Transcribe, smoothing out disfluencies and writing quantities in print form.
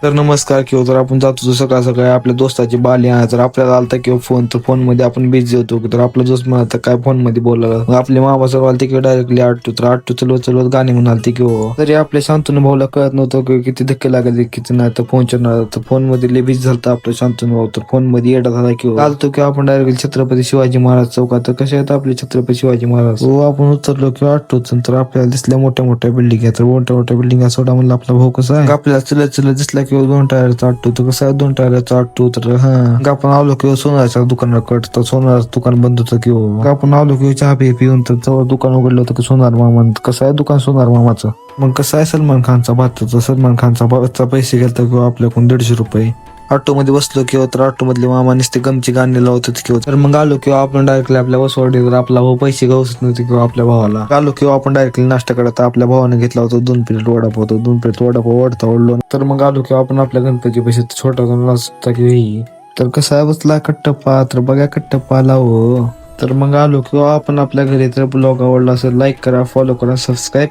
तर नमस्कार. किंवा जर आपण जातो सकाळ सकाळी आपल्या दोस्ताची बाली जर आपल्याला आलता किंवा फोन, तर फोन मध्ये आपण बिझी होतो. तर आपला दोस्त म्हणत काय फोन मध्ये बोलायला, मग आपले मामा सर आलते किंवा डायरेक्टली आटतो, तर आटतो चलवत चलवत गाणी म्हणालते किंवा तरी आपल्या शांतनु भाऊला कळत नव्हतं की किती धक्के लागायचे किती नाही. तर फोनच्या तर फोन मध्ये लय बिझी झालता आपला शांतनु भाऊ, तर फोन मध्ये येडा झाला किंवा चालतो किंवा आपण डायरेक्टली छत्रपती शिवाजी महाराज चौकात. तर कसे आहेत आपले छत्रपती शिवाजी महाराज, हो आपण उतरलो किंवा आटतो तर आपल्याला दिसल्या मोठ्या मोठ्या बिल्डिंग आहे. तर मोठ्या मोठ्या बिल्डिंग सोडा म्हणलं आपला भाऊ कसा आहे, आपल्याला चलत चलत दिसला किंवा 2 टायरचा आटतो. तर कसं आहे 2 टायरचा आटतो, तर आपण आलो किंवा सोनाराच्या दुकानाकडे, तर सोनाराचं दुकान बंद होतं किंवा आपण आलो किंवा चहा पिऊन, तर जवळ दुकान उघडलं होतं की सोनार मामा. कसं आहे दुकान सोनार मामाचं. मग कसं आहे सलमान खानचा भाचा, सलमान खानचा भाचा पैसे घेतला किंवा आपल्याकडून 150 रुपये. ऑटो मध्ये बसलो किंवा तर ऑटो मधले मामा नुसते गमची गाणी लावत होते किंवा तर मग आलो किंवा आपण डायरेक्टली आपल्या बसवाडी, तर आपला भाऊ पैसे गावसत नव्हते किंवा आपल्या भावाला आलो किंवा आपण डायरेक्टली नाश्ता करत आपल्या भावाने घेतला होता 2 प्लेट वडापाव. होतो 2 प्लेट वडापाव ओढलो. तर मग आलो किंवा आपण आपल्या गणपती पैसे छोटा नाश्ता किंवा तर कसा आहे बसला कट्टप्पा, तर बघा कट्टप्पा लाव. तर मग आलो किंवा आपण आपल्या घरी. तर ब्लॉग आवडला असेल लाईक करा, फॉलो करा, सबस्क्राईब